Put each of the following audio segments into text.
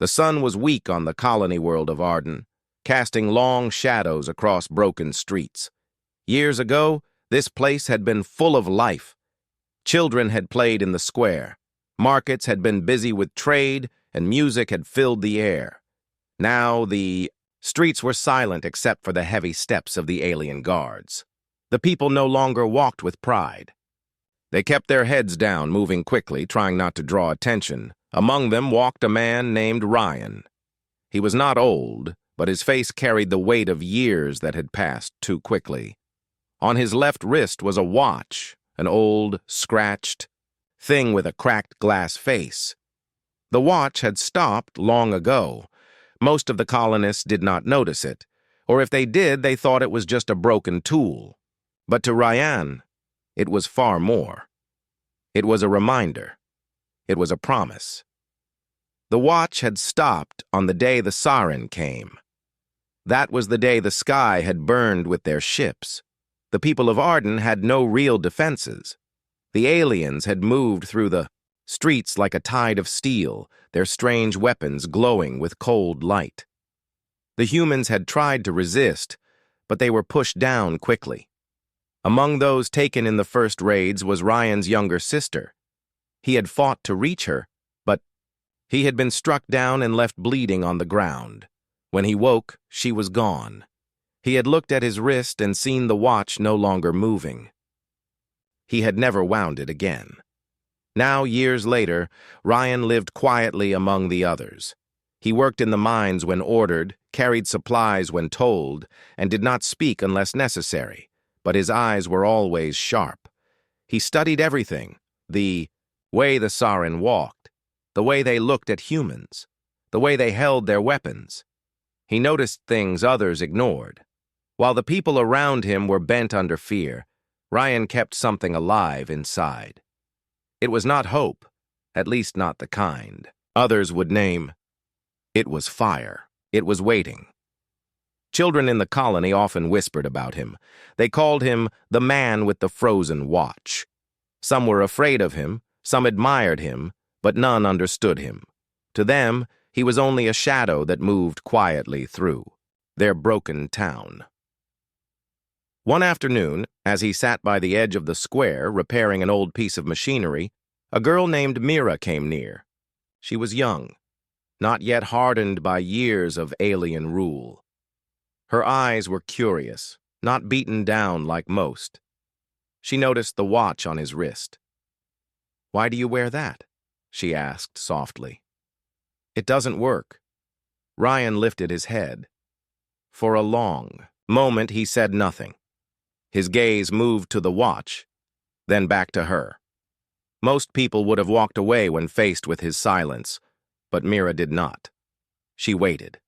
The sun was weak on the colony world of Arden, casting long shadows across broken streets. Years ago, this place had been full of life. Children had played in the square. Markets had been busy with trade, and music had filled the air. Now the streets were silent except for the heavy steps of the alien guards. The people no longer walked with pride. They kept their heads down, moving quickly, trying not to draw attention. Among them walked a man named Ryan. He was not old, but his face carried the weight of years that had passed too quickly. On his left wrist was a watch, an old, scratched thing with a cracked glass face. The watch had stopped long ago. Most of the colonists did not notice it, or if they did, they thought it was just a broken tool. But to Ryan, it was far more. It was a reminder. It was a promise. The watch had stopped on the day the siren came. That was the day the sky had burned with their ships. The people of Arden had no real defenses. The aliens had moved through the streets like a tide of steel, their strange weapons glowing with cold light. The humans had tried to resist, but they were pushed down quickly. Among those taken in the first raids was Ryan's younger sister. He had fought to reach her, but he had been struck down and left bleeding on the ground. When he woke, she was gone. He had looked at his wrist and seen the watch no longer moving. He had never wound it again. Now, years later, Ryan lived quietly among the others. He worked in the mines when ordered, carried supplies when told, and did not speak unless necessary, but his eyes were always sharp. He studied everything, the way the Sarin walked, the way they looked at humans, the way they held their weapons. He noticed things others ignored. While the people around him were bent under fear, Ryan kept something alive inside. It was not hope, at least not the kind others would name. It was fire. It was waiting. Children in the colony often whispered about him. They called him the man with the frozen watch. Some were afraid of him, some admired him, but none understood him. To them, he was only a shadow that moved quietly through their broken town. One afternoon, as he sat by the edge of the square repairing an old piece of machinery, a girl named Mira came near. She was young, not yet hardened by years of alien rule. Her eyes were curious, not beaten down like most. She noticed the watch on his wrist. "Why do you wear that?" she asked softly. "It doesn't work." Ryan lifted his head. For a long moment he said nothing. His gaze moved to the watch, then back to her. Most people would have walked away when faced with his silence, but Mira did not. She waited.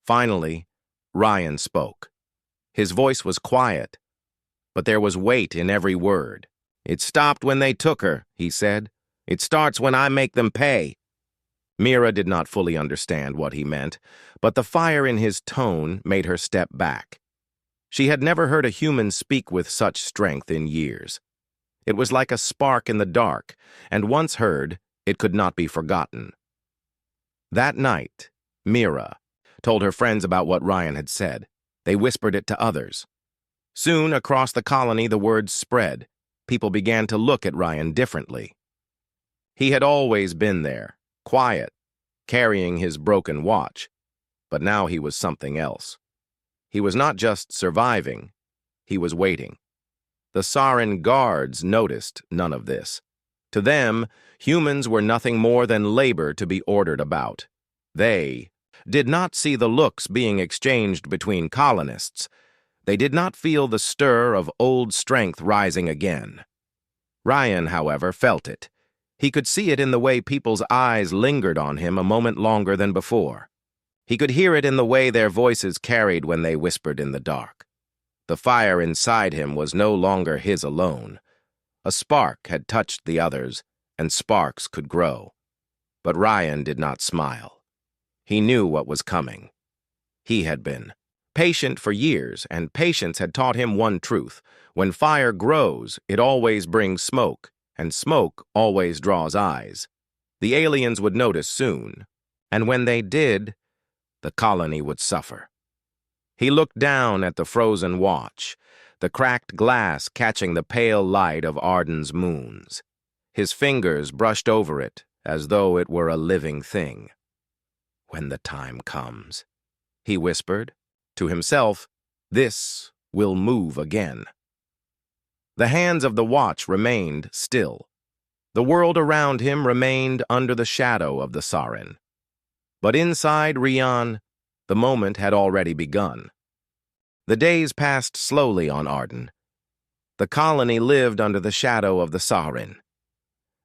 Finally, Ryan spoke. His voice was quiet, but there was weight in every word. "It stopped when they took her," he said. "It starts when I make them pay." Mira did not fully understand what he meant, but the fire in his tone made her step back. She had never heard a human speak with such strength in years. It was like a spark in the dark, and once heard, it could not be forgotten. That night, Mira told her friends about what Ryan had said. They whispered it to others. Soon, across the colony, the word spread. People began to look at Ryan differently. He had always been there, quiet, carrying his broken watch, but now he was something else. He was not just surviving, he was waiting. The Sarin guards noticed none of this. To them, humans were nothing more than labor to be ordered about. They did not see the looks being exchanged between colonists. They did not feel the stir of old strength rising again. Ryan, however, felt it. He could see it in the way people's eyes lingered on him a moment longer than before. He could hear it in the way their voices carried when they whispered in the dark. The fire inside him was no longer his alone. A spark had touched the others, and sparks could grow. But Ryan did not smile. He knew what was coming. He had been patient for years, and patience had taught him one truth. When fire grows, it always brings smoke, and smoke always draws eyes. The aliens would notice soon. And when they did, the colony would suffer. He looked down at the frozen watch, the cracked glass catching the pale light of Arden's moons. His fingers brushed over it as though it were a living thing. "When the time comes," he whispered. To himself, "this will move again." The hands of the watch remained still. The world around him remained under the shadow of the Sarin. But inside Rian, the moment had already begun. The days passed slowly on Arden. The colony lived under the shadow of the Sarin.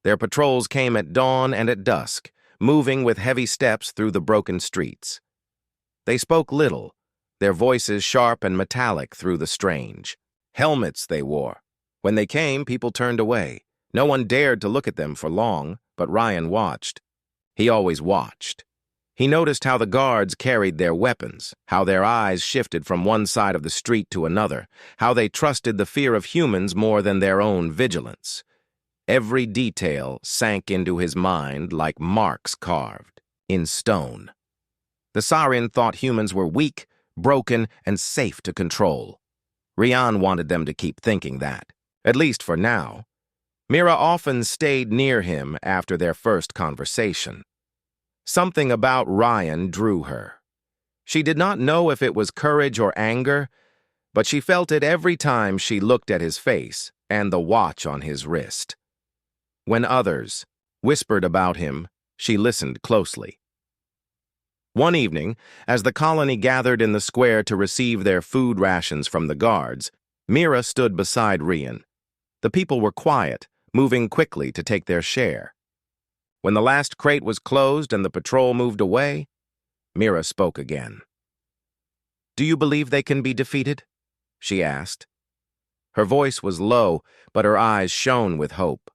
Their patrols came at dawn and at dusk, moving with heavy steps through the broken streets. They spoke little, their voices sharp and metallic through the strange. Helmets they wore. When they came, people turned away. No one dared to look at them for long, but Ryan watched. He always watched. He noticed how the guards carried their weapons, how their eyes shifted from one side of the street to another, how they trusted the fear of humans more than their own vigilance. Every detail sank into his mind like marks carved in stone. The Sarin thought humans were weak, broken, and safe to control. Rian wanted them to keep thinking that, at least for now. Mira often stayed near him after their first conversation. Something about Ryan drew her. She did not know if it was courage or anger, but she felt it every time she looked at his face and the watch on his wrist. When others whispered about him, she listened closely. One evening, as the colony gathered in the square to receive their food rations from the guards, Mira stood beside Rian. The people were quiet, moving quickly to take their share. When the last crate was closed and the patrol moved away, Mira spoke again. "Do you believe they can be defeated?" she asked. Her voice was low, but her eyes shone with hope.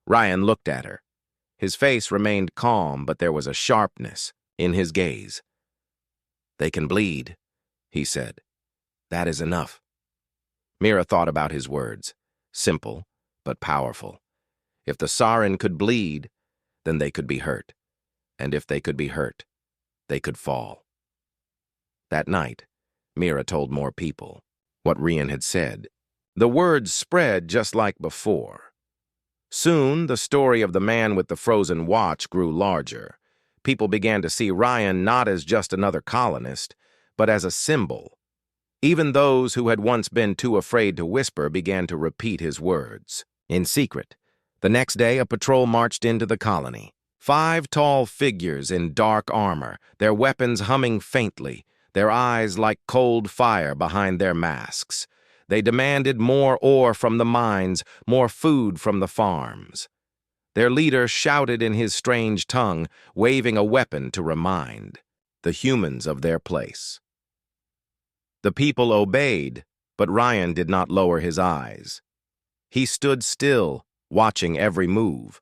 Ryan looked at her. His face remained calm, but there was a sharpness in his gaze. "They can bleed," he said. "That is enough." Mira thought about his words. Simple, but powerful. If the Sarin could bleed, then they could be hurt. And if they could be hurt, they could fall. That night, Mira told more people what Rian had said. The words spread just like before. Soon, the story of the man with the frozen watch grew larger. People began to see Ryan not as just another colonist, but as a symbol. Even those who had once been too afraid to whisper began to repeat his words. In secret, the next day a patrol marched into the colony. 5 tall figures in dark armor, their weapons humming faintly, their eyes like cold fire behind their masks. They demanded more ore from the mines, more food from the farms. Their leader shouted in his strange tongue, waving a weapon to remind the humans of their place. The people obeyed, but Ryan did not lower his eyes. He stood still, watching every move.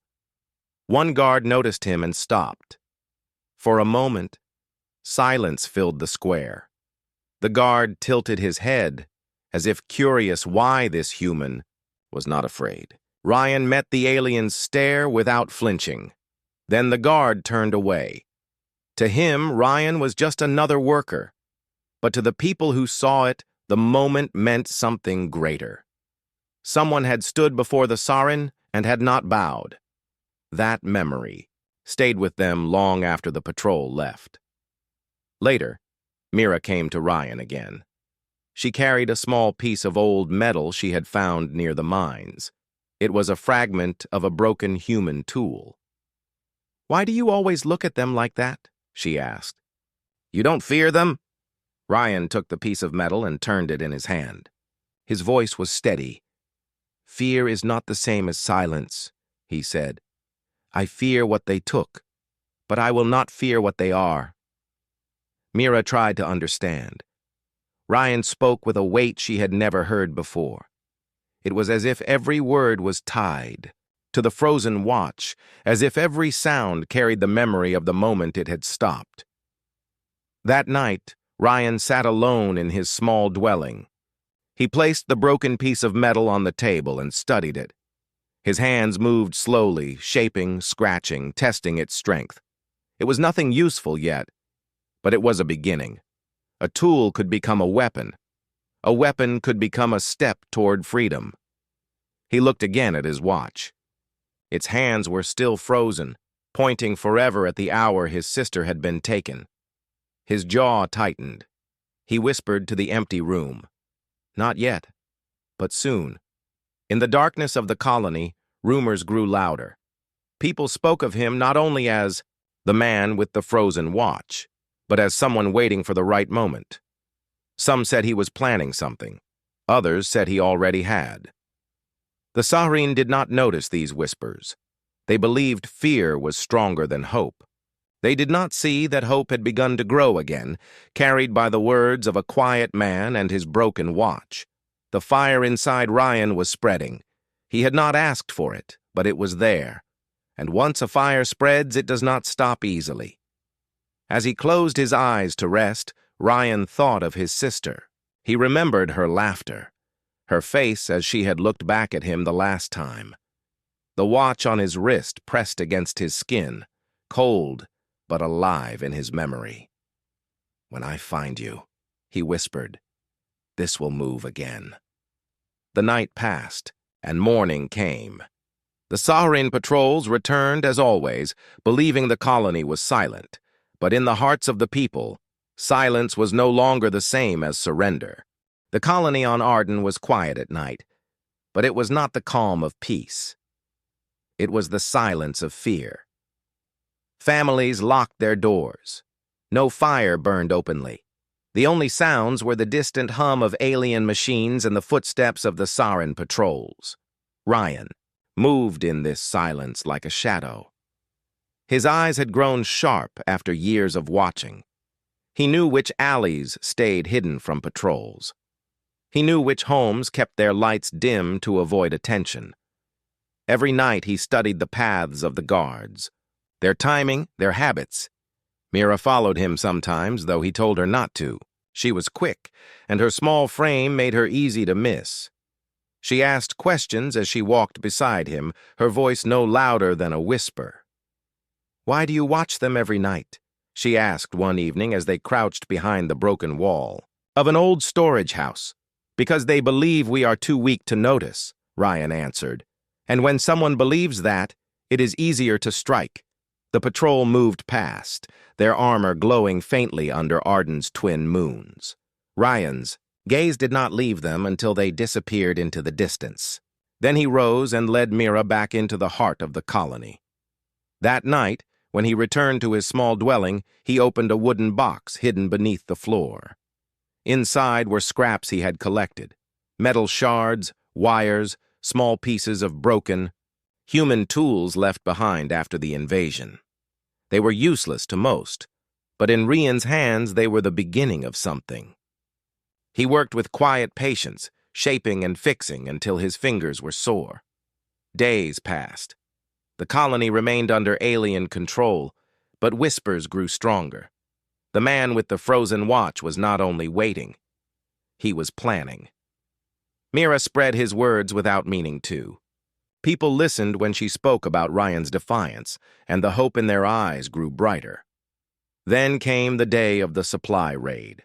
One guard noticed him and stopped. For a moment, silence filled the square. The guard tilted his head, as if curious why this human was not afraid. Ryan met the alien's stare without flinching. Then the guard turned away. To him, Ryan was just another worker. But to the people who saw it, the moment meant something greater. Someone had stood before the Sarin and had not bowed. That memory stayed with them long after the patrol left. Later, Mira came to Ryan again. She carried a small piece of old metal she had found near the mines. It was a fragment of a broken human tool. "Why do you always look at them like that?" she asked. "You don't fear them?" Ryan took the piece of metal and turned it in his hand. His voice was steady. "Fear is not the same as silence," he said. "I fear what they took, but I will not fear what they are." Mira tried to understand. Ryan spoke with a weight she had never heard before. It was as if every word was tied to the frozen watch, as if every sound carried the memory of the moment it had stopped. That night, Ryan sat alone in his small dwelling. He placed the broken piece of metal on the table and studied it. His hands moved slowly, shaping, scratching, testing its strength. It was nothing useful yet, but it was a beginning. A tool could become a weapon. A weapon could become a step toward freedom. He looked again at his watch. Its hands were still frozen, pointing forever at the hour his sister had been taken. His jaw tightened. He whispered to the empty room. Not yet, but soon. In the darkness of the colony, rumors grew louder. People spoke of him not only as the man with the frozen watch, but as someone waiting for the right moment. Some said he was planning something. Others said he already had. The Saharine did not notice these whispers. They believed fear was stronger than hope. They did not see that hope had begun to grow again, carried by the words of a quiet man and his broken watch. The fire inside Ryan was spreading. He had not asked for it, but it was there. And once a fire spreads, it does not stop easily. As he closed his eyes to rest, Ryan thought of his sister. He remembered her laughter, her face as she had looked back at him the last time. The watch on his wrist pressed against his skin, cold but alive in his memory. "When I find you," he whispered, "this will move again." The night passed, and morning came. The Saharine patrols returned as always, believing the colony was silent. But in the hearts of the people, silence was no longer the same as surrender. The colony on Arden was quiet at night, but it was not the calm of peace. It was the silence of fear. Families locked their doors. No fire burned openly. The only sounds were the distant hum of alien machines and the footsteps of the Sarin patrols. Ryan moved in this silence like a shadow. His eyes had grown sharp after years of watching. He knew which alleys stayed hidden from patrols. He knew which homes kept their lights dim to avoid attention. Every night he studied the paths of the guards, their timing, their habits. Mira followed him sometimes, though he told her not to. She was quick, and her small frame made her easy to miss. She asked questions as she walked beside him, her voice no louder than a whisper. "Why do you watch them every night?" she asked one evening as they crouched behind the broken wall of an old storage house. "Because they believe we are too weak to notice," Ryan answered. "And when someone believes that, it is easier to strike." The patrol moved past, their armor glowing faintly under Arden's twin moons. Ryan's gaze did not leave them until they disappeared into the distance. Then he rose and led Mira back into the heart of the colony. That night, when he returned to his small dwelling, he opened a wooden box hidden beneath the floor. Inside were scraps he had collected, metal shards, wires, small pieces of broken, human tools left behind after the invasion. They were useless to most, but in Ryan's hands they were the beginning of something. He worked with quiet patience, shaping and fixing until his fingers were sore. Days passed. The colony remained under alien control, but whispers grew stronger. The man with the frozen watch was not only waiting, he was planning. Mira spread his words without meaning to. People listened when she spoke about Ryan's defiance, and the hope in their eyes grew brighter. Then came the day of the supply raid.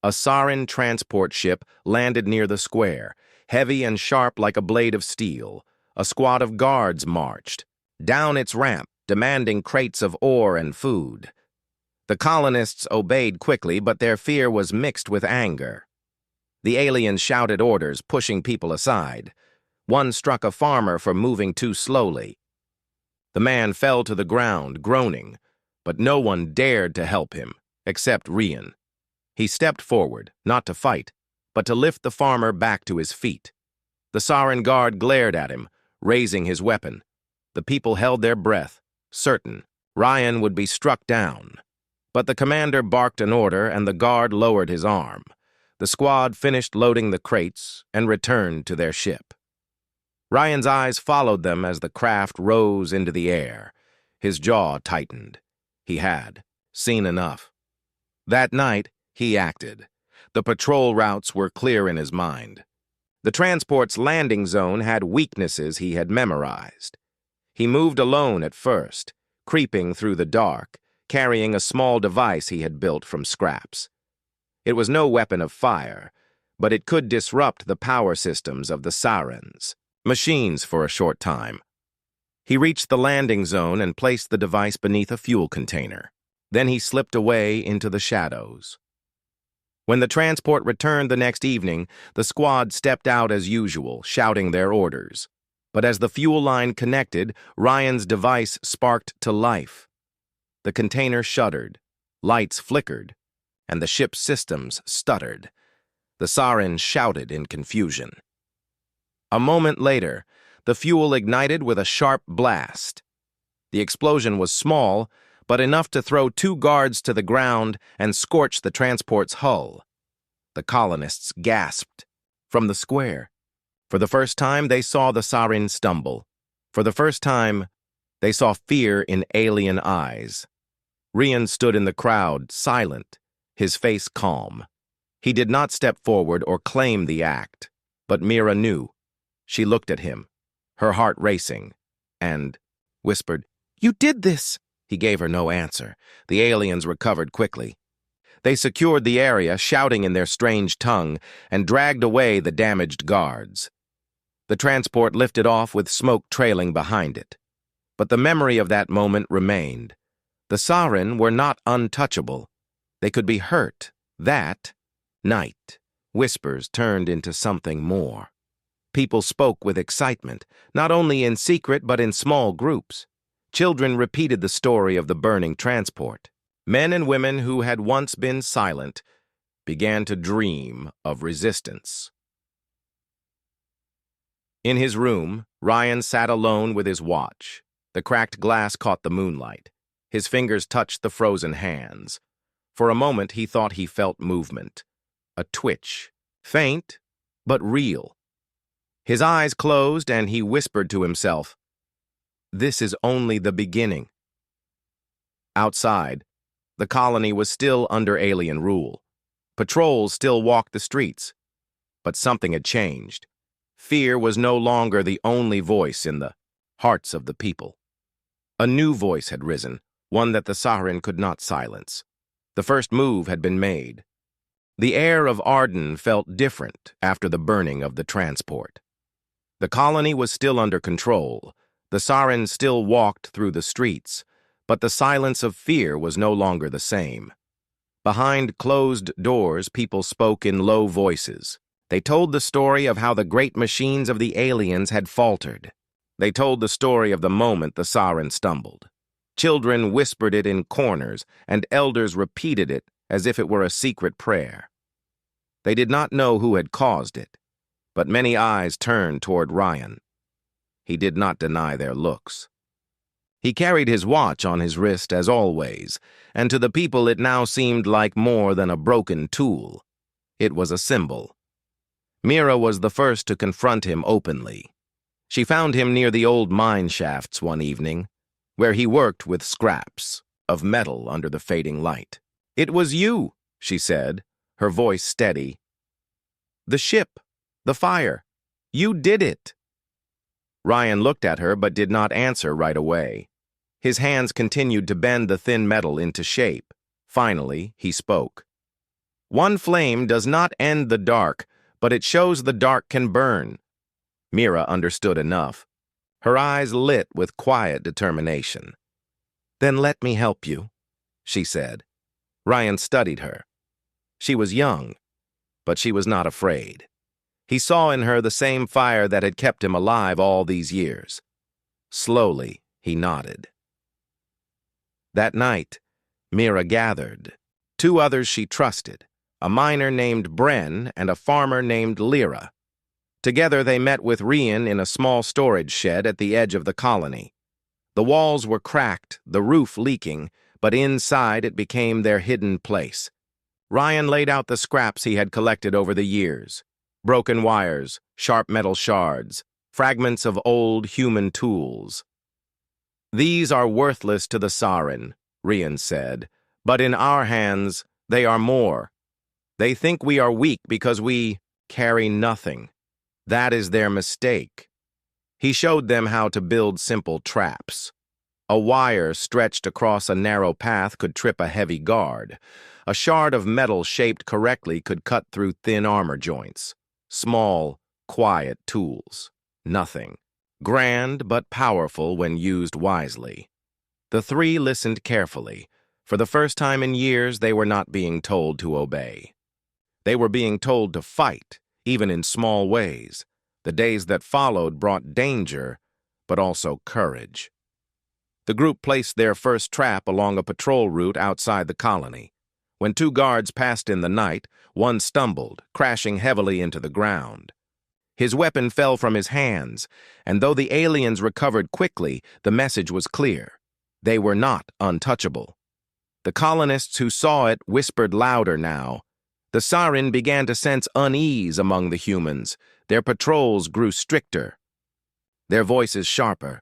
A Sarin transport ship landed near the square, heavy and sharp like a blade of steel. A squad of guards marched down its ramp, demanding crates of ore and food. The colonists obeyed quickly, but their fear was mixed with anger. The aliens shouted orders, pushing people aside. One struck a farmer for moving too slowly. The man fell to the ground, groaning, but no one dared to help him, except Ryan. He stepped forward, not to fight, but to lift the farmer back to his feet. The Sarin guard glared at him, raising his weapon. The people held their breath, certain Ryan would be struck down. But the commander barked an order, and the guard lowered his arm. The squad finished loading the crates and returned to their ship. Ryan's eyes followed them as the craft rose into the air. His jaw tightened. He had seen enough. That night, he acted. The patrol routes were clear in his mind. The transport's landing zone had weaknesses he had memorized. He moved alone at first, creeping through the dark, carrying a small device he had built from scraps. It was no weapon of fire, but it could disrupt the power systems of the sirens, machines for a short time. He reached the landing zone and placed the device beneath a fuel container. Then he slipped away into the shadows. When the transport returned the next evening, the squad stepped out as usual, shouting their orders. But as the fuel line connected, Ryan's device sparked to life. The container shuddered, lights flickered, and the ship's systems stuttered. The sirens shouted in confusion. A moment later, the fuel ignited with a sharp blast. The explosion was small, but enough to throw 2 guards to the ground and scorch the transport's hull. The colonists gasped. From the square. For the first time, they saw the siren stumble. For the first time, they saw fear in alien eyes. Ryan stood in the crowd, silent, his face calm. He did not step forward or claim the act, but Mira knew. She looked at him, her heart racing, and whispered, "You did this!" He gave her no answer. The aliens recovered quickly. They secured the area, shouting in their strange tongue, and dragged away the damaged guards. The transport lifted off with smoke trailing behind it. But the memory of that moment remained. The siren were not untouchable. They could be hurt. That night, whispers turned into something more. People spoke with excitement, not only in secret but in small groups. Children repeated the story of the burning transport. Men and women who had once been silent began to dream of resistance. In his room, Ryan sat alone with his watch. The cracked glass caught the moonlight. His fingers touched the frozen hands. For a moment, he thought he felt movement. A twitch, faint, but real. His eyes closed and he whispered to himself, "This is only the beginning." Outside, the colony was still under alien rule. Patrols still walked the streets. But something had changed. Fear was no longer the only voice in the hearts of the people. A new voice had risen, one that the siren could not silence. The first move had been made. The air of Arden felt different after the burning of the transport. The colony was still under control. The sirens still walked through the streets, but the silence of fear was no longer the same. Behind closed doors, people spoke in low voices. They told the story of how the great machines of the aliens had faltered. They told the story of the moment the siren stumbled. Children whispered it in corners, and elders repeated it as if it were a secret prayer. They did not know who had caused it, but many eyes turned toward Ryan. He did not deny their looks. He carried his watch on his wrist as always, and to the people it now seemed like more than a broken tool. It was a symbol. Mira was the first to confront him openly. She found him near the old mine shafts one evening, where he worked with scraps of metal under the fading light. "It was you," she said, her voice steady. "The ship, the fire. You did it." Ryan looked at her but did not answer right away. His hands continued to bend the thin metal into shape. Finally, he spoke. "One flame does not end the dark, but it shows the dark can burn." Mira understood enough. Her eyes lit with quiet determination. "Then let me help you," she said. Ryan studied her. She was young, but she was not afraid. He saw in her the same fire that had kept him alive all these years. Slowly, he nodded. That night, Mira gathered 2 others she trusted, a miner named Bren and a farmer named Lyra. Together they met with Ryan in a small storage shed at the edge of the colony. The walls were cracked, the roof leaking, but inside it became their hidden place. Ryan laid out the scraps he had collected over the years. Broken wires, sharp metal shards, fragments of old human tools. "These are worthless to the siren," Ryan said, "but in our hands, they are more. They think we are weak because we carry nothing. That is their mistake." He showed them how to build simple traps. A wire stretched across a narrow path could trip a heavy guard. A shard of metal shaped correctly could cut through thin armor joints. Small, quiet tools. Nothing. Grand but powerful when used wisely. The three listened carefully. For the first time in years, they were not being told to obey. They were being told to fight, even in small ways. The days that followed brought danger, but also courage. The group placed their first trap along a patrol route outside the colony. When two guards passed in the night, one stumbled, crashing heavily into the ground. His weapon fell from his hands, and though the aliens recovered quickly, the message was clear. They were not untouchable. The colonists who saw it whispered louder now. The Sarin began to sense unease among the humans. Their patrols grew stricter, their voices sharper.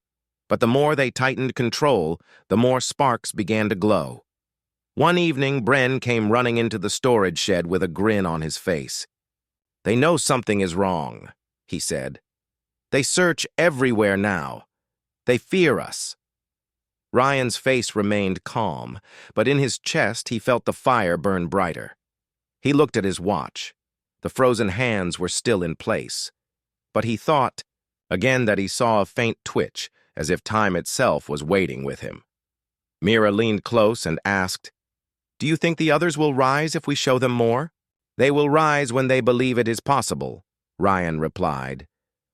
But the more they tightened control, the more sparks began to glow. One evening, Bren came running into the storage shed with a grin on his face. "They know something is wrong," he said. "They search everywhere now. They fear us." Ryan's face remained calm, but in his chest he felt the fire burn brighter. He looked at his watch. The frozen hands were still in place. But he thought, again, that he saw a faint twitch, as if time itself was waiting with him. Mira leaned close and asked, "Do you think the others will rise if we show them more?" "They will rise when they believe it is possible," Ryan replied.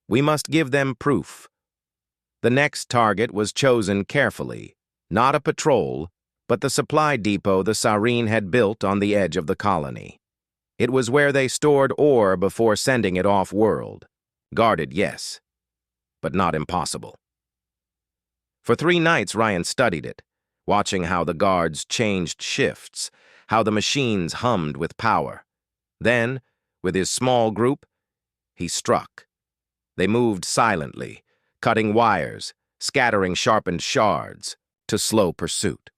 "We must give them proof." The next target was chosen carefully, not a patrol, but the supply depot the Sarin had built on the edge of the colony. It was where they stored ore before sending it off-world. Guarded, yes, but not impossible. For 3 nights, Ryan studied it, watching how the guards changed shifts, how the machines hummed with power. Then, with his small group, he struck. They moved silently, cutting wires, scattering sharpened shards, to slow pursuit.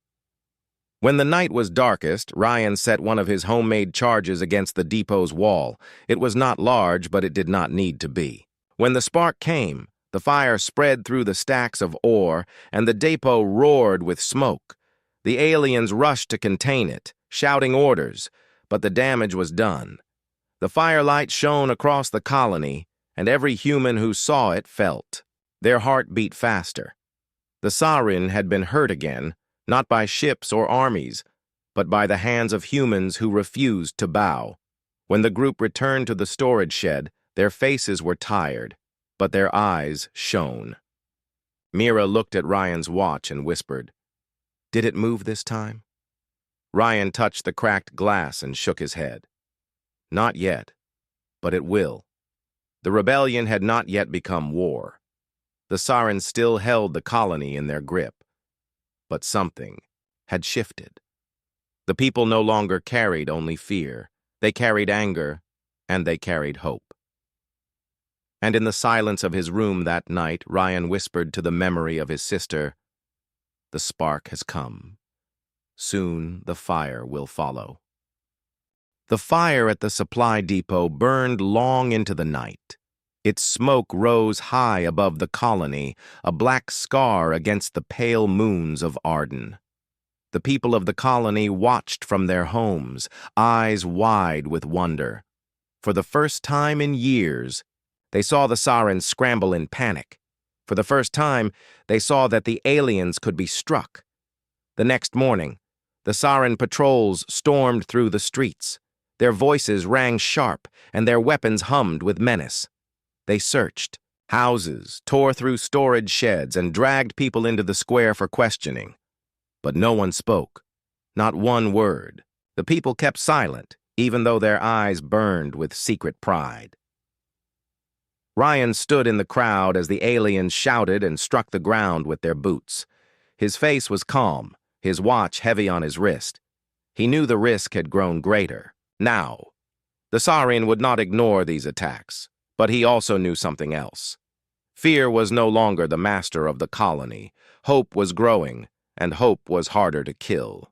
When the night was darkest, Ryan set one of his homemade charges against the depot's wall. It was not large, but it did not need to be. When the spark came, the fire spread through the stacks of ore, and the depot roared with smoke. The aliens rushed to contain it, shouting orders, but the damage was done. The firelight shone across the colony, and every human who saw it felt. Their heart beat faster. The Sarin had been hurt again, not by ships or armies, but by the hands of humans who refused to bow. When the group returned to the storage shed, their faces were tired, but their eyes shone. Mira looked at Ryan's watch and whispered, "Did it move this time?" Ryan touched the cracked glass and shook his head. "Not yet, but it will." The rebellion had not yet become war. The Sarin still held the colony in their grip. But something had shifted. The people no longer carried only fear. They carried anger, and they carried hope. And in the silence of his room that night, Ryan whispered to the memory of his sister, "The spark has come. Soon the fire will follow." The fire at the supply depot burned long into the night. Its smoke rose high above the colony, a black scar against the pale moons of Arden. The people of the colony watched from their homes, eyes wide with wonder. For the first time in years, they saw the Sarin scramble in panic. For the first time, they saw that the aliens could be struck. The next morning, the Sarin patrols stormed through the streets. Their voices rang sharp, and their weapons hummed with menace. They searched houses, tore through storage sheds, and dragged people into the square for questioning. But no one spoke, not one word. The people kept silent, even though their eyes burned with secret pride. Ryan stood in the crowd as the aliens shouted and struck the ground with their boots. His face was calm, his watch heavy on his wrist. He knew the risk had grown greater. Now, the Sarin would not ignore these attacks, but he also knew something else. Fear was no longer the master of the colony. Hope was growing, and hope was harder to kill.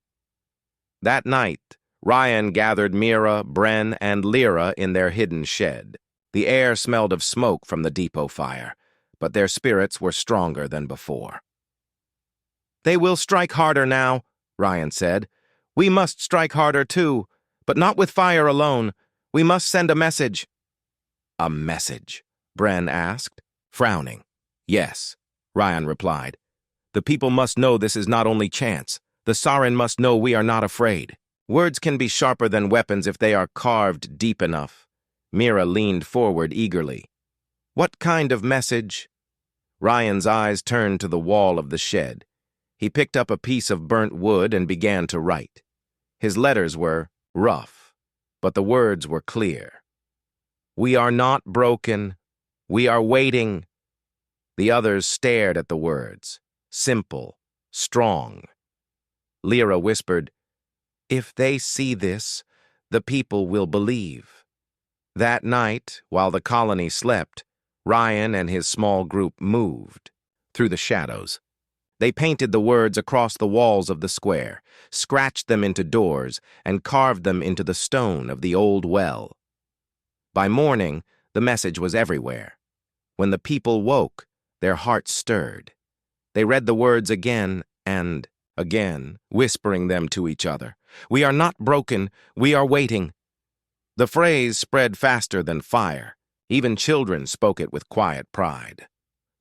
That night, Ryan gathered Mira, Bren, and Lyra in their hidden shed. The air smelled of smoke from the depot fire, but their spirits were stronger than before. They will strike harder now, Ryan said. We must strike harder too, but not with fire alone. We must send a message. A message? Bren asked, frowning. Yes, Ryan replied. The people must know this is not only chance. The Sarin must know we are not afraid. Words can be sharper than weapons if they are carved deep enough. Mira leaned forward eagerly. What kind of message? Ryan's eyes turned to the wall of the shed. He picked up a piece of burnt wood and began to write. His letters were rough, but the words were clear. We are not broken. We are waiting. The others stared at the words. Simple, strong. Lyra whispered, If they see this, the people will believe. That night, while the colony slept, Ryan and his small group moved through the shadows. They painted the words across the walls of the square, scratched them into doors, and carved them into the stone of the old well. By morning, the message was everywhere. When the people woke, their hearts stirred. They read the words again and again, whispering them to each other. We are not broken, we are waiting. The phrase spread faster than fire. Even children spoke it with quiet pride.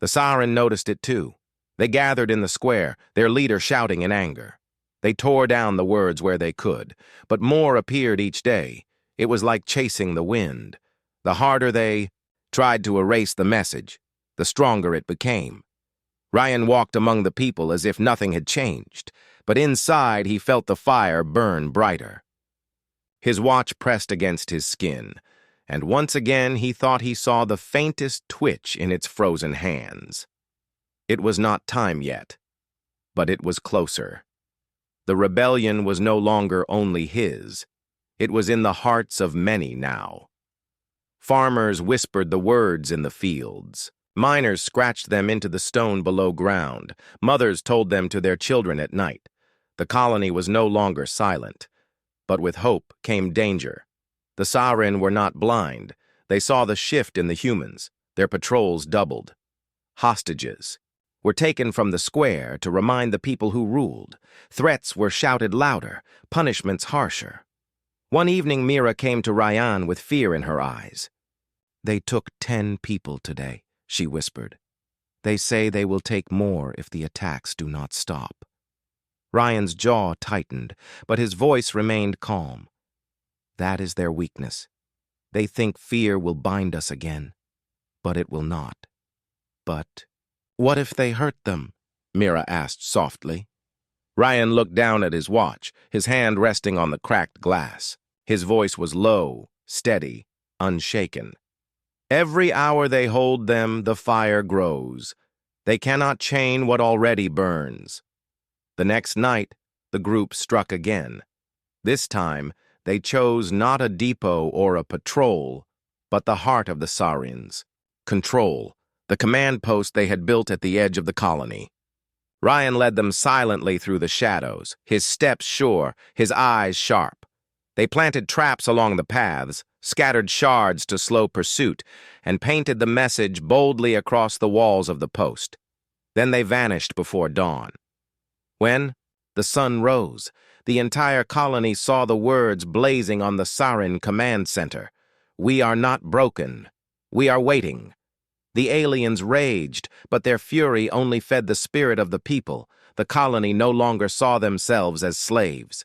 The Sarin noticed it too. They gathered in the square, their leader shouting in anger. They tore down the words where they could, but more appeared each day. It was like chasing the wind. The harder they tried to erase the message, the stronger it became. Ryan walked among the people as if nothing had changed, but inside he felt the fire burn brighter. His watch pressed against his skin, and once again he thought he saw the faintest twitch in its frozen hands. It was not time yet, but it was closer. The rebellion was no longer only his. It was in the hearts of many now. Farmers whispered the words in the fields. Miners scratched them into the stone below ground. Mothers told them to their children at night. The colony was no longer silent. But with hope came danger. The Sarin were not blind. They saw the shift in the humans. Their patrols doubled. Hostages were taken from the square to remind the people who ruled. Threats were shouted louder, punishments harsher. One evening Mira came to Ryan with fear in her eyes. They took 10 people today, she whispered. They say they will take more if the attacks do not stop. Ryan's jaw tightened, but his voice remained calm. That is their weakness. They think fear will bind us again, but it will not. But what if they hurt them? Mira asked softly. Ryan looked down at his watch, his hand resting on the cracked glass. His voice was low, steady, unshaken. Every hour they hold them, the fire grows. They cannot chain what already burns. The next night, the group struck again. This time, they chose not a depot or a patrol, but the heart of the Sarins. Control, the command post they had built at the edge of the colony. Ryan led them silently through the shadows, his steps sure, his eyes sharp. They planted traps along the paths, scattered shards to slow pursuit, and painted the message boldly across the walls of the post. Then they vanished before dawn. When the sun rose, the entire colony saw the words blazing on the Sarin command center. We are not broken. We are waiting. The aliens raged, but their fury only fed the spirit of the people. The colony no longer saw themselves as slaves.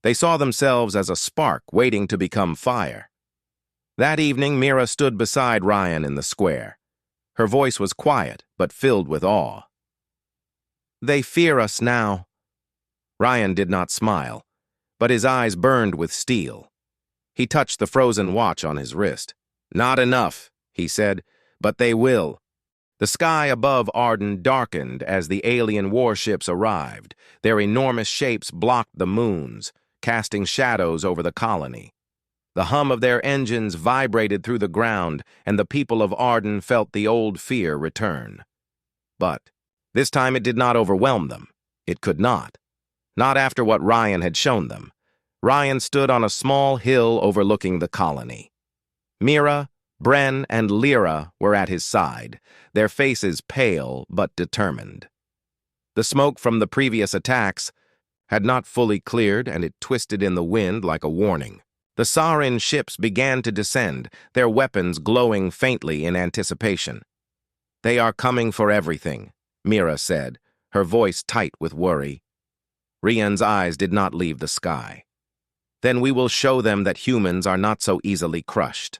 They saw themselves as a spark waiting to become fire. That evening, Mira stood beside Ryan in the square. Her voice was quiet, but filled with awe. They fear us now. Ryan did not smile, but his eyes burned with steel. He touched the frozen watch on his wrist. Not enough, he said, but they will. The sky above Arden darkened as the alien warships arrived. Their enormous shapes blocked the moons, casting shadows over the colony. The hum of their engines vibrated through the ground, and the people of Arden felt the old fear return. But this time it did not overwhelm them. It could not. Not after what Ryan had shown them. Ryan stood on a small hill overlooking the colony. Mira, Bren, and Lyra were at his side, their faces pale but determined. The smoke from the previous attacks had not fully cleared, and it twisted in the wind like a warning. The Sarin ships began to descend, their weapons glowing faintly in anticipation. "They are coming for everything," Mira said, her voice tight with worry. Rian's eyes did not leave the sky. "Then we will show them that humans are not so easily crushed."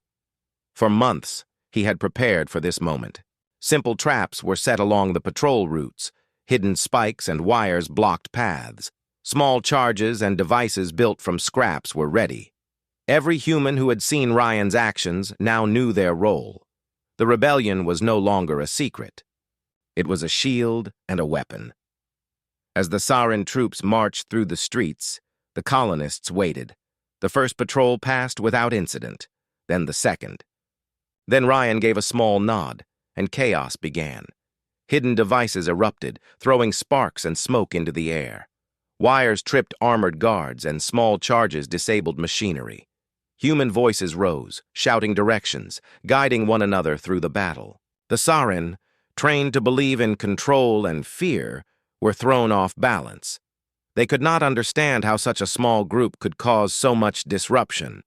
For months, he had prepared for this moment. Simple traps were set along the patrol routes. Hidden spikes and wires blocked paths. Small charges and devices built from scraps were ready. Every human who had seen Ryan's actions now knew their role. The rebellion was no longer a secret. It was a shield and a weapon. As the Sarin troops marched through the streets, the colonists waited. The first patrol passed without incident, then the second. Then Ryan gave a small nod, and chaos began. Hidden devices erupted, throwing sparks and smoke into the air. Wires tripped armored guards, and small charges disabled machinery. Human voices rose, shouting directions, guiding one another through the battle. The Sarin, trained to believe in control and fear, were thrown off balance. They could not understand how such a small group could cause so much disruption.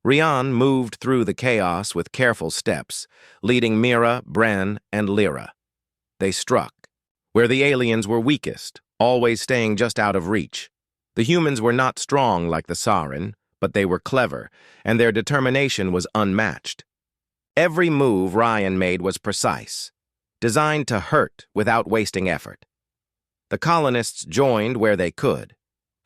Rian moved through the chaos with careful steps, leading Mira, Bren, and Lyra. They struck, where the aliens were weakest, always staying just out of reach. The humans were not strong like the Sarin, but they were clever, and their determination was unmatched. Every move Ryan made was precise, designed to hurt without wasting effort. The colonists joined where they could.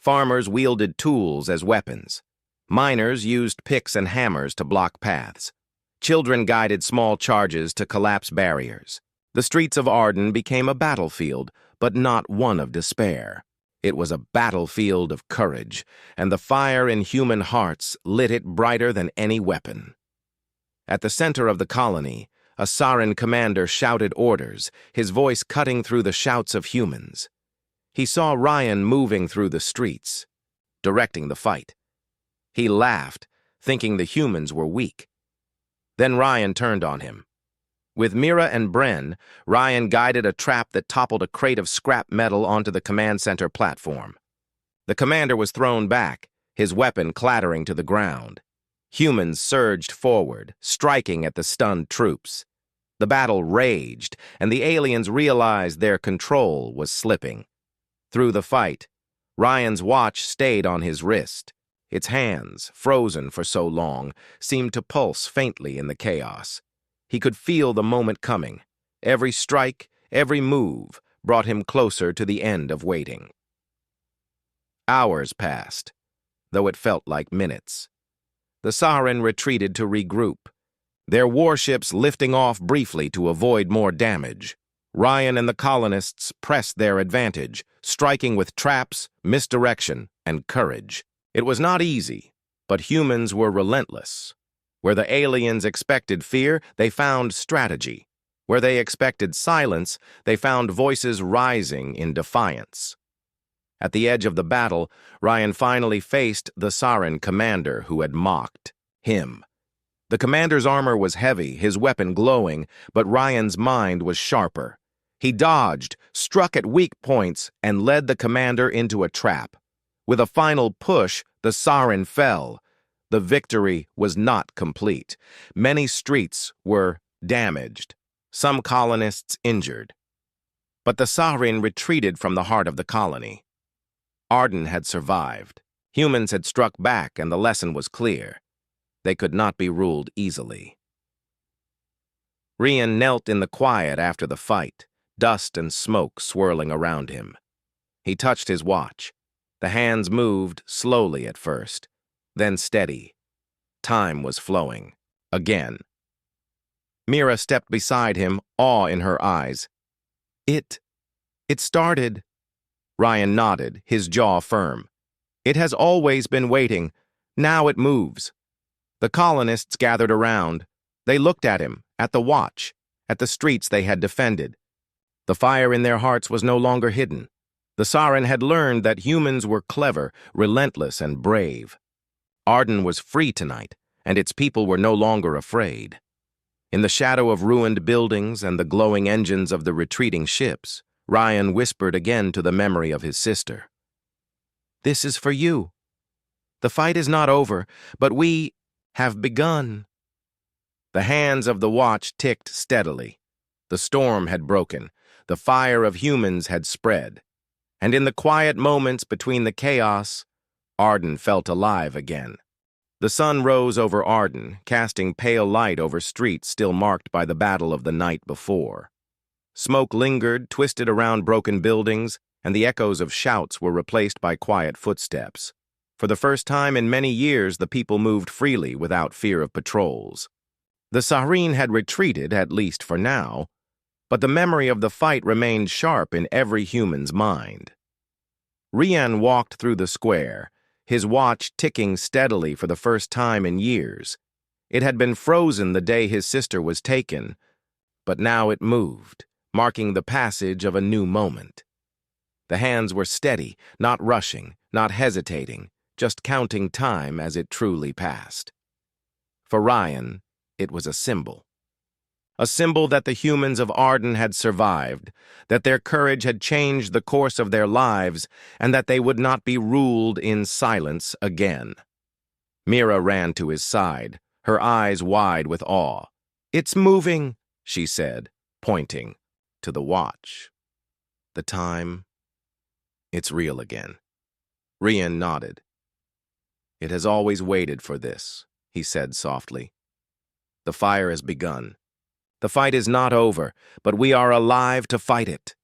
Farmers wielded tools as weapons. Miners used picks and hammers to block paths. Children guided small charges to collapse barriers. The streets of Arden became a battlefield, but not one of despair. It was a battlefield of courage, and the fire in human hearts lit it brighter than any weapon. At the center of the colony, a Sarin commander shouted orders, his voice cutting through the shouts of humans. He saw Ryan moving through the streets, directing the fight. He laughed, thinking the humans were weak. Then Ryan turned on him. With Mira and Bren, Ryan guided a trap that toppled a crate of scrap metal onto the command center platform. The commander was thrown back, his weapon clattering to the ground. Humans surged forward, striking at the stunned troops. The battle raged, and the aliens realized their control was slipping. Through the fight, Ryan's watch stayed on his wrist. Its hands, frozen for so long, seemed to pulse faintly in the chaos. He could feel the moment coming. Every strike, every move, brought him closer to the end of waiting. Hours passed, though it felt like minutes. The Sarin retreated to regroup, their warships lifting off briefly to avoid more damage. Ryan and the colonists pressed their advantage, striking with traps, misdirection, and courage. It was not easy, but humans were relentless. Where the aliens expected fear, they found strategy. Where they expected silence, they found voices rising in defiance. At the edge of the battle, Ryan finally faced the Sarin commander who had mocked him. The commander's armor was heavy, his weapon glowing, but Ryan's mind was sharper. He dodged, struck at weak points, and led the commander into a trap. With a final push, the Sarin fell. The victory was not complete. Many streets were damaged, some colonists injured. But the Sarin retreated from the heart of the colony. Arden had survived. Humans had struck back, and the lesson was clear. They could not be ruled easily. Rian knelt in the quiet after the fight, dust and smoke swirling around him. He touched his watch. The hands moved slowly at first, then steady. Time was flowing. Again. Mira stepped beside him, awe in her eyes. It started. Ryan nodded, his jaw firm. It has always been waiting. Now it moves. The colonists gathered around. They looked at him, at the watch, at the streets they had defended. The fire in their hearts was no longer hidden. The Sarin had learned that humans were clever, relentless, and brave. Arden was free tonight, and its people were no longer afraid. In the shadow of ruined buildings and the glowing engines of the retreating ships, Ryan whispered again to the memory of his sister. "This is for you. The fight is not over, but we have begun." The hands of the watch ticked steadily. The storm had broken. The fire of humans had spread. And in the quiet moments between the chaos, Arden felt alive again. The sun rose over Arden, casting pale light over streets still marked by the battle of the night before. Smoke lingered, twisted around broken buildings, and the echoes of shouts were replaced by quiet footsteps. For the first time in many years, the people moved freely without fear of patrols. The Sarin had retreated, at least for now, but the memory of the fight remained sharp in every human's mind. Rian walked through the square, his watch ticking steadily for the first time in years. It had been frozen the day his sister was taken, but now it moved, marking the passage of a new moment. The hands were steady, not rushing, not hesitating, just counting time as it truly passed. For Ryan, it was a symbol. A symbol that the humans of Arden had survived, that their courage had changed the course of their lives, and that they would not be ruled in silence again. Mira ran to his side, her eyes wide with awe. "It's moving," she said, pointing to the watch. "The time, it's real again." Rian nodded. "It has always waited for this," he said softly. "The fire has begun. The fight is not over, but we are alive to fight it."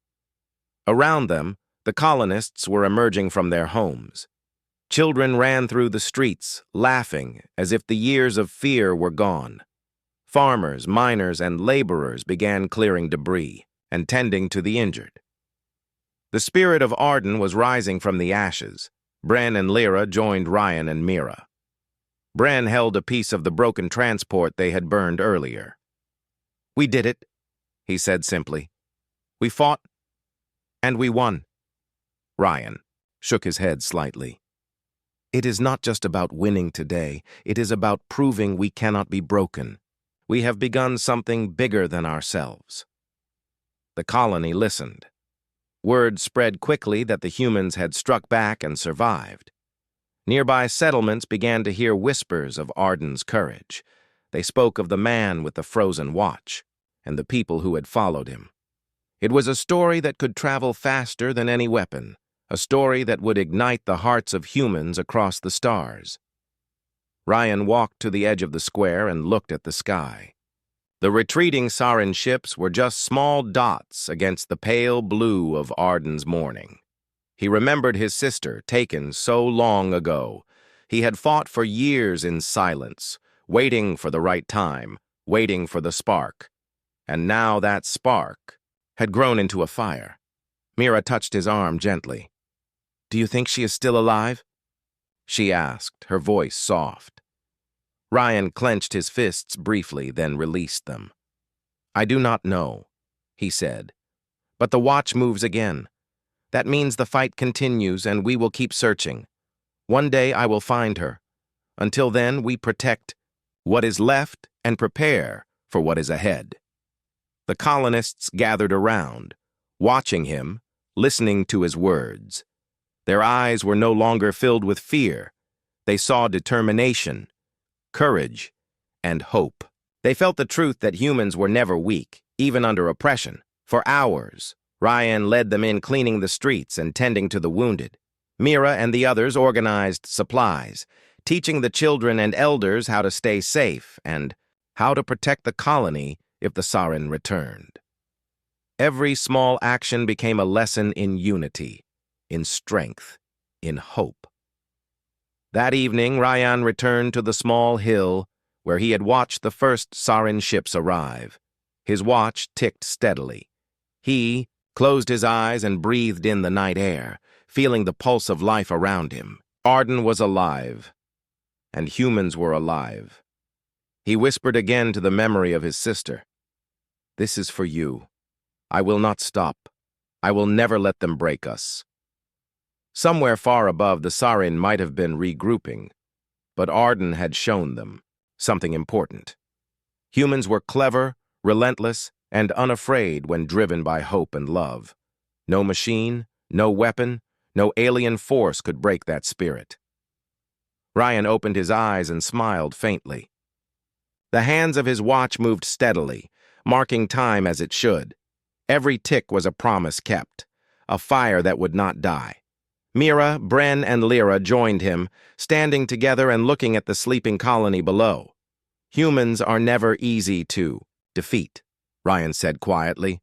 Around them, the colonists were emerging from their homes. Children ran through the streets, laughing as if the years of fear were gone. Farmers, miners, and laborers began clearing debris and tending to the injured. The spirit of Arden was rising from the ashes. Bren and Lyra joined Ryan and Mira. Bren held a piece of the broken transport they had burned earlier. "We did it," he said simply. "We fought, and we won." Ryan shook his head slightly. "It is not just about winning today. It is about proving we cannot be broken. We have begun something bigger than ourselves." The colony listened. Word spread quickly that the humans had struck back and survived. Nearby settlements began to hear whispers of Arden's courage. They spoke of the man with the frozen watch and the people who had followed him. It was a story that could travel faster than any weapon, a story that would ignite the hearts of humans across the stars. Ryan walked to the edge of the square and looked at the sky. The retreating Sarin ships were just small dots against the pale blue of Arden's morning. He remembered his sister, taken so long ago. He had fought for years in silence, waiting for the right time, waiting for the spark. And now that spark had grown into a fire. Mira touched his arm gently. "Do you think she is still alive?" she asked, her voice soft. Ryan clenched his fists briefly, then released them. "I do not know," he said. "But the watch moves again. That means the fight continues, and we will keep searching. One day I will find her. Until then, we protect what is left and prepare for what is ahead." The colonists gathered around, watching him, listening to his words. Their eyes were no longer filled with fear. They saw determination, courage, and hope. They felt the truth that humans were never weak, even under oppression. For hours, Ryan led them in cleaning the streets and tending to the wounded. Mira and the others organized supplies, teaching the children and elders how to stay safe and how to protect the colony if the Sarin returned. Every small action became a lesson in unity, in strength, in hope. That evening, Ryan returned to the small hill where he had watched the first Sarin ships arrive. His watch ticked steadily. He closed his eyes and breathed in the night air, feeling the pulse of life around him. Arden was alive, and humans were alive. He whispered again to the memory of his sister. "This is for you. I will not stop. I will never let them break us." Somewhere far above, the Sarin might have been regrouping, but Arden had shown them something important. Humans were clever, relentless, and unafraid when driven by hope and love. No machine, no weapon, no alien force could break that spirit. Ryan opened his eyes and smiled faintly. The hands of his watch moved steadily, marking time as it should. Every tick was a promise kept, a fire that would not die. Mira, Bren, and Lyra joined him, standing together and looking at the sleeping colony below. Humans are never easy to defeat, Ryan said quietly.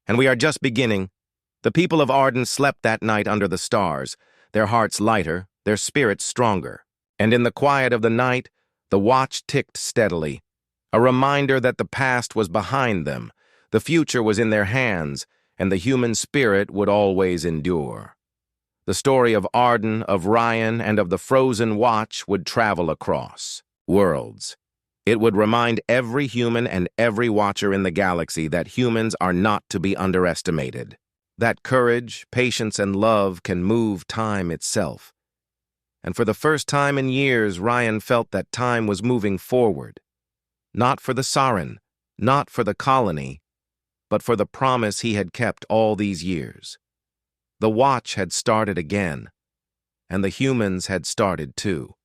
And we are just beginning. The people of Arden slept that night under the stars, their hearts lighter, their spirits stronger. And in the quiet of the night, the watch ticked steadily, a reminder that the past was behind them, the future was in their hands, and the human spirit would always endure. The story of Arden, of Ryan, and of the frozen watch would travel across worlds. It would remind every human and every watcher in the galaxy that humans are not to be underestimated, that courage, patience, and love can move time itself. And for the first time in years, Ryan felt that time was moving forward. Not for the Sarin, not for the colony, but for the promise he had kept all these years. The watch had started again, and the humans had started too.